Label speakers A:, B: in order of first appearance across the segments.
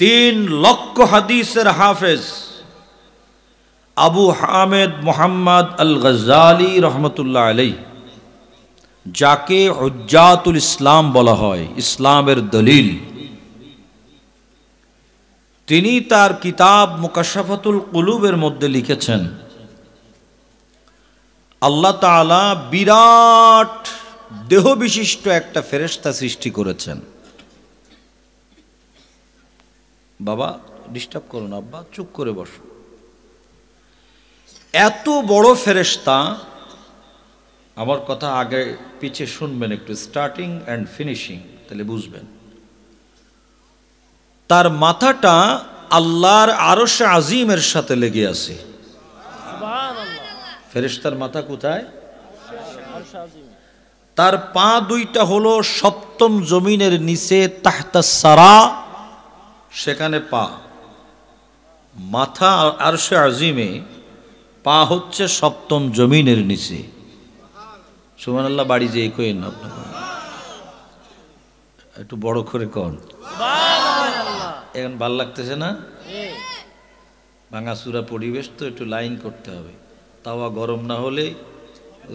A: 3 লক্ষ হাদিসের হাফেজ আবু হামেদ মোহাম্মদ আল গজ্জালি রহমতুল্লাহ আলাইহি, যাকে হুজ্জাতুল ইসলাম বলা হয়, ইসলামের দলিল, তিনি তার কিতাব মুকাশশাফাতুল কুলুবের মধ্যে লিখেছেন, আল্লাহ তাআলা বিরাট দেহ বিশিষ্ট একটা ফেরেশতা সৃষ্টি করেছেন। বাবা ডিস্টার্ব করো না, আব্বা চুপ করে বসো। এত বড় ফেরেশতা, আমার কথা আগে পিছে শুনবেন একটু, স্টার্টিং অ্যান্ড ফিনিশিং, তাহলে বুঝবেন। তার মাথাটা আল্লাহর আরশে আজিমের সাথে লেগে আছে। ফেরেশতার মাথা কোথায়? তার পা দুইটা হলো সপ্তম জমিনের নিচে তাহতা সারা, সেখানে পা। মাথা আরশে আজিমে, পা হচ্ছে সপ্তম জমিনের নিচে। সুবহানাল্লাহ। বাড়ি যে কইেন না, আপনার একটু বড় করে কন। এখন ভাল লাগতেছে না? ভাঙাচুরা পরিবেশ তো, একটু লাইন করতে হবে। তাওয়া গরম না হলে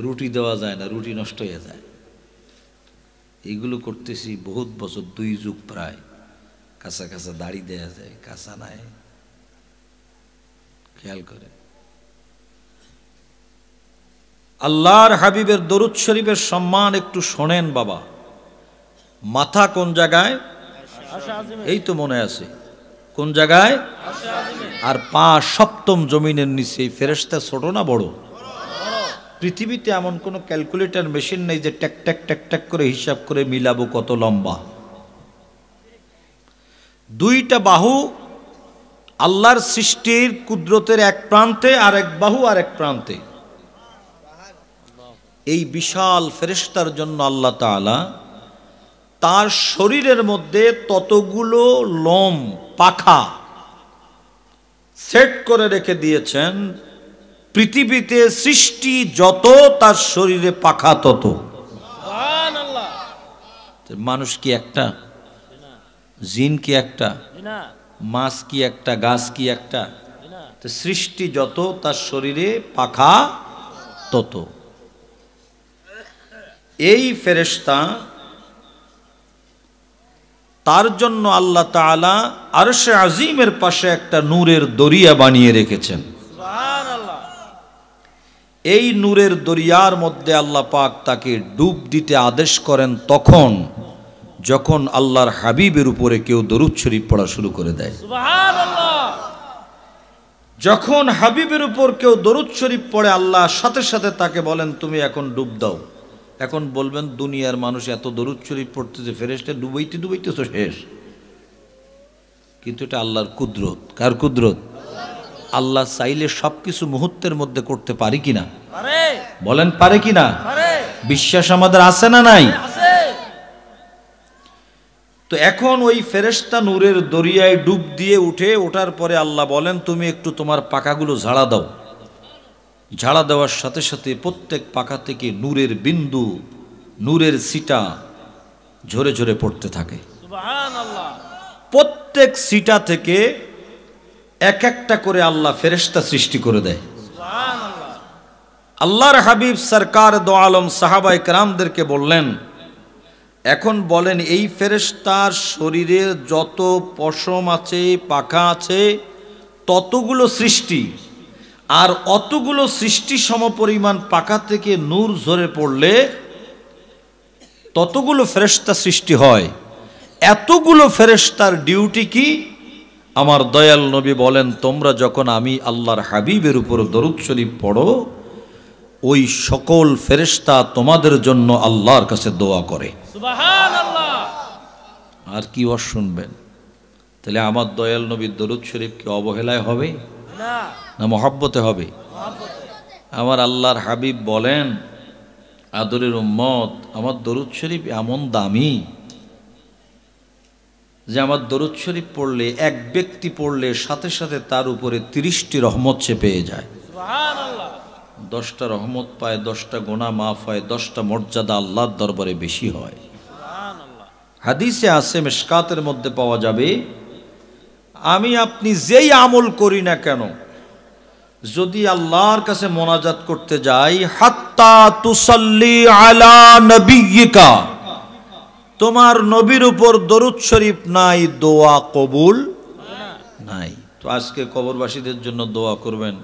A: রুটি দেওয়া যায় না, রুটি নষ্ট হয়ে যায়। এইগুলো করতেছি বহুত বছর, 2 যুগ প্রায়। কাঁচা কাঁচা দাড়ি দেয়া যায়, কাঁচা নাই, খেয়াল করে। আল্লাহর হাবিবের দরুদ শরীফের সম্মান একটু শোনেন বাবা। মাথা কোন জায়গায়? এই তো মনে আছে, কোন জায়গায়? আর পা সপ্তম জমিনের নিচে। ফেরেশতা ছোট না বড়? পৃথিবীতে এমন কোনো ক্যালকুলেটর মেশিন নেই যে ট্যাক ট্যাক ট্যাক ট্যাক করে হিসাব করে মিলাবো কত লম্বা। 2টা বাহু আল্লাহর সৃষ্টির কুদরতের এক প্রান্তে, আর এক বাহু আর এক প্রান্তে। এই বিশাল ফেরেশতার জন্য আল্লাহ তাআলা তার শরীরের মধ্যে ততগুলো লোম, পাখা সেট করে রেখে দিয়েছেন। পৃথিবীতে সৃষ্টি যত, তার শরীরে পাখা তত। সুবহানাল্লাহ। মানুষ কি একটা? জিন কি একটা? মাছ কি একটা? গাছ কি একটা? তো সৃষ্টি যত, তার শরীরে পাখা তত। এই ফেরেশতা, তার জন্য আল্লাহ তাআলা আরশে আজিমের পাশে একটা নূরের দরিয়া বানিয়ে রেখেছেন। সুবহানাল্লাহ। এই নূরের দরিয়ার মধ্যে আল্লাহ পাক তাকে ডুব দিতে আদেশ করেন তখন, যখন আল্লাহর হাবিবের উপরে কেউ দরুদ শরীফ পড়া শুরু করে দেয়। সুবহানাল্লাহ। যখন হাবিবের উপর কেউ দরুদ শরীফ পড়ে, আল্লাহ সাথে সাথে তাকে বলেন তুমি এখন ডুব দাও। এখন বলবেন দুনিয়ার মানুষ এত দরুদ শরীফ পড়তেছে, ফেরেশতা ডুবাইতে ডুবাইতে তো শেষ। কিন্তু এটা আল্লাহর কুদরত। কার কুদরত? আল্লাহ চাইলে সবকিছু মুহূর্তের মধ্যে করতে পারি কিনা? বলেন পারে কিনা? বিশ্বাস আমাদের আছে না নাই? তো এখন ওই ফেরেশতা নূরের দরিয়ায় ডুব দিয়ে ওঠার পরে আল্লাহ বলেন তুমি একটু তোমার পাখাগুলো ঝাড়া দাও। ঝাড়া দেওয়ার সাথে সাথে প্রত্যেক পাখা থেকে নূরের বিন্দু, নূরের ছিটা ঝরে ঝরে পড়তে থাকে। সুবহানাল্লাহ। প্রত্যেক ছিটা থেকে এক একটা করে আল্লাহ ফেরেশতা সৃষ্টি করে দেয়। সুবহানাল্লাহ। আল্লাহর হাবিব সরকার দো আলম সাহাবায়ে কেরামদেরকে বললেন, এখন বলেন এই ফেরেশতার শরীরের যত পশম আছে, পাখা আছে, ততগুলো সৃষ্টি, আর অতগুলো সৃষ্টি সমপরিমাণ পাখা থেকে নূর ঝরে পড়লে ততগুলো ফেরেশতা সৃষ্টি হয়। এতগুলো ফেরেশতার ডিউটি কি? আমার দয়াল নবী বলেন, তোমরা যখন আমি আল্লাহর হাবিবের উপর দরুদ শরীফ পড়ো, ওই সকল ফেরেশতা তোমাদের জন্য আল্লাহর কাছে দোয়া করে। সুবহানাল্লাহ। আর কি ওয়াজ শুনবেন? তাহলে আমার দয়াল নবীর দরুদ শরীফ কি অবহেলায় হবে না মহব্বতে হবে? আমার আল্লাহর হাবিব বলেন, আদরের উম্মত, আমার দরুদ শরীফ এমন দামি যে আমার দরুদ শরীফ পড়লে, এক ব্যক্তি পড়লে সাথে সাথে তার উপরে 30টি রহমত সে পেয়ে যায়। সুবহানাল্লাহ। 10টা রহমত পায়, 10টা গুনাহ মাফ হয়, 10টা মর্যাদা আল্লাহর দরবারে বেশি হয়। সুবহানাল্লাহ। হাদিসে আছে, মিশকাতের মধ্যে পাওয়া যাবে, আমি আপনি যেই আমল করি না কেন, যদি আল্লাহর কাছে মোনাজাত করতে যাই, হাত্তা তুসাল্লি আলা নবিয়্যিকা, তোমার নবীর উপর দরুদ শরীফ নাই, দোয়া কবুল নাই। তো আজকে কবরবাসীদের জন্য দোয়া করবেন,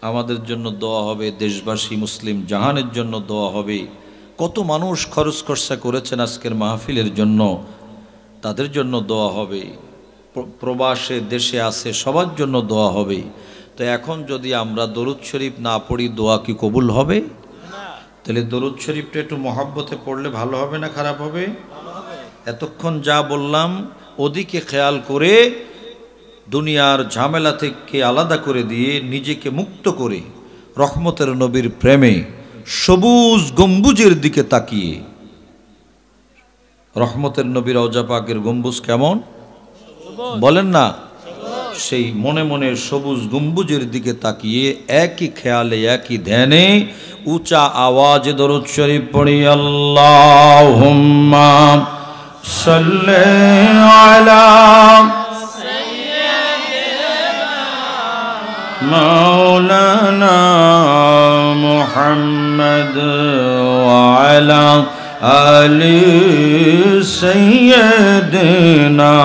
A: আমাদের জন্য দোয়া হবে, দেশবাসী মুসলিম জাহানের জন্য দোয়া হবে। কত মানুষ খরচ খরচা করেছেন আজকের মাহফিলের জন্য, তাদের জন্য দোয়া হবে। প্রবাসে দেশে আছে সবার জন্য দোয়া হবে। তো এখন যদি আমরা দরুদ শরীফ না পড়ি, দোয়া কি কবুল হবে? তাহলে দরুদ শরীফটা একটু মহব্বতে পড়লে ভালো হবে না খারাপ হবে? এতক্ষণ যা বললাম ওদিকে খেয়াল করে, দুনিয়ার ঝামেলা থেকে আলাদা করে দিয়ে নিজেকে মুক্ত করে রহমতের নবীর প্রেমে সবুজ গম্বুজের দিকে তাকিয়ে, রহমতের নবীর রওজা পাকের গম্বুজ কেমন বলেন না, সেই মনে মনে সবুজ গম্বুজের দিকে তাকিয়ে একই খেয়ালে একই ধ্যানে উঁচা আওয়াজে দরুদ শরীফ পড়ি। আল্লাহুম্মা সাল্লি আলা মাওলানা মুহাম্মদ ওয়া আলা আলি সাইয়্যিদিনা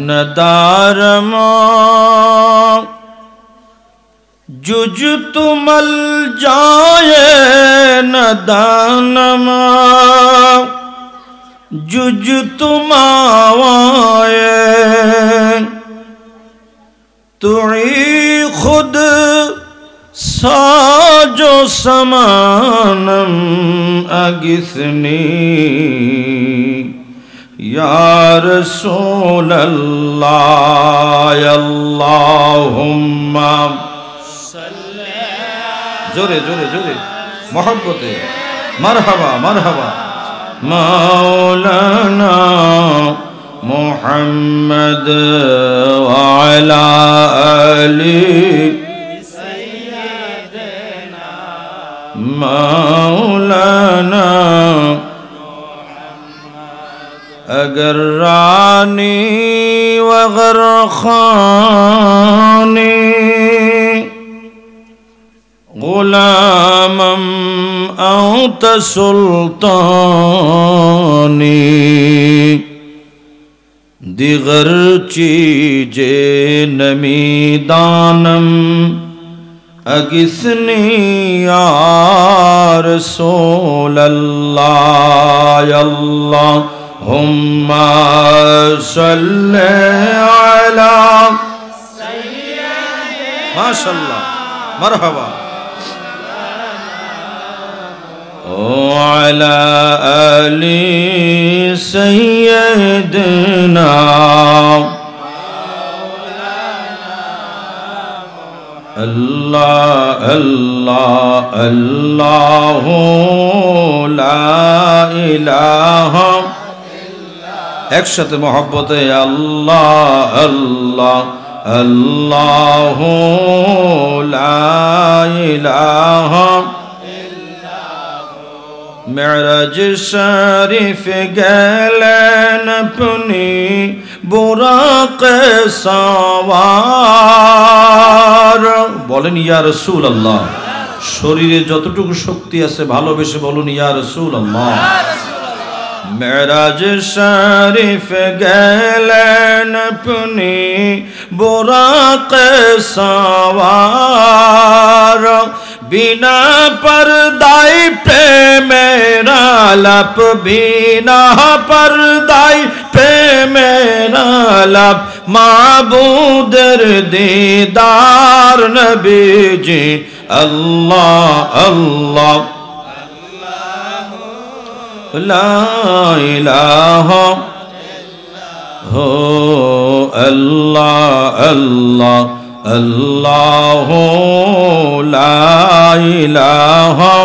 A: नदारमा जुज तुमल जाए नदानमा जुज तुमावाए तुई खुद साजो समानम अगिसनी या रसूल अल्लाह अल्लाहुम्मा जोरे जोरे जोरे मोहब्बते मरहबा मरहबा मौलाना मुहम्मद व अला आलि मौलाना अगर रानी वगर खानी गुलामम औत सुल्तानी दिगर चीजे नमी दानम अगिसनी या रसूल अल्लाह अल्लाह हुम्मा सल्ले अला सय्यिदिना माशाअल्लाह मरहबा ओ अला आलि सय्यिदिना अल्लाह अल्लाह अल्लाहु ला इलाहा একসাথে মহব্বতে আল্লাহ আল্লাহ আল্লাহু লা ইলাহা ইল্লাহু মেরাজ শরীফ গেলেন আপনি বুরাকে সওয়ার। বলেন ইয়া রাসূলুল্লাহ, শরীরে যতটুকু শক্তি আছে ভালোবেসে বলুন ইয়া রাসূলুল্লাহ। मेराज शरीफ गैलन अपनी बुराक सवार बिना पर्दाई पे मेरा लप बिना पर्दाई पे मेरा लप माबूदर दीदार नबी जी अल्लाह अल्लाह ला इलाहा हो अल्लाह अल्लाह अल्लाहु ला इलाहा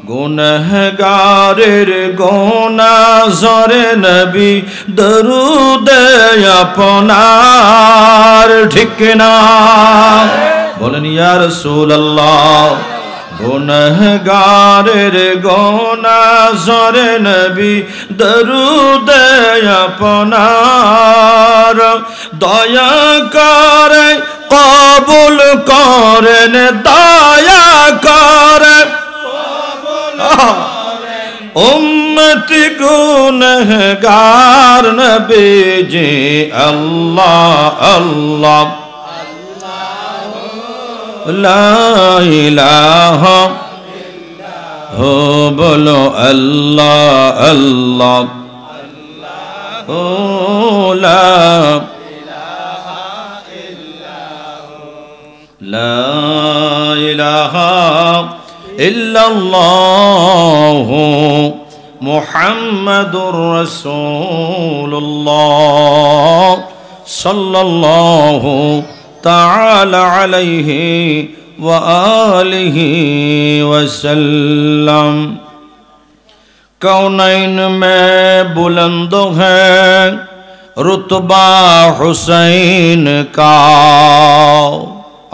A: गुनहगारेर गुनाहगारे नबी दरूद আপনার ঠিক না বলেন ইয়া রাসূলুল্লাহ। গুনহগারের গোনা জরে নবী দরুদ আপনার দয়া করে কবুল করেন দয়া করে উম্মতি গুনহগার নবীজি আল্লাহ আল্লাহ লা ইলাহা হো বলো আল্লাহ আল্লাহ ও লা ইলাহা ইল্লাল্লাহ মুহাম্মাদুর রাসূলুল্লাহ সাল্লাল্লাহু تعالى عليه وآله وسلم कौनैन में बुलंद है रुतबा हुसैन का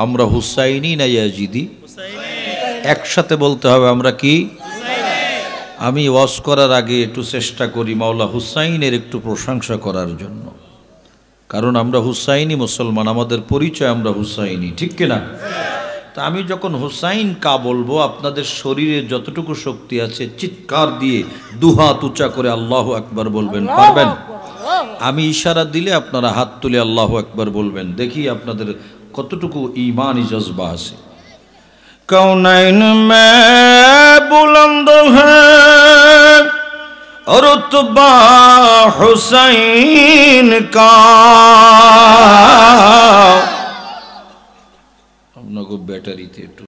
A: আমরা হুসাইনি না ইয়াজিদি একসাথে বলতে হবে আমরা কি আমি ওয়াজ করার আগে একটু চেষ্টা করি মাওলা হুসাইনের একটু প্রশংসা করার জন্য কারণ আমরা হুসাইনি মুসলমান আমাদের পরিচয় আমরা হুসাইনি ঠিক কিনা তা আমি যখন হুসাইন কা বলবো আপনাদের শরীরে যতটুকু শক্তি আছে চিৎকার দিয়ে দুহাত উঁচা করে আল্লাহু আকবার বলবেন পারবেন আমি ইশারা দিলে আপনারা হাত তুলে আল্লাহু আকবার বলবেন দেখি আপনাদের কতটুকু ঈমানি জজবা আছে কৌনাইন মে বুলন্দ হ্যায় रुतबा हुसैन का अपना को बैटरी थे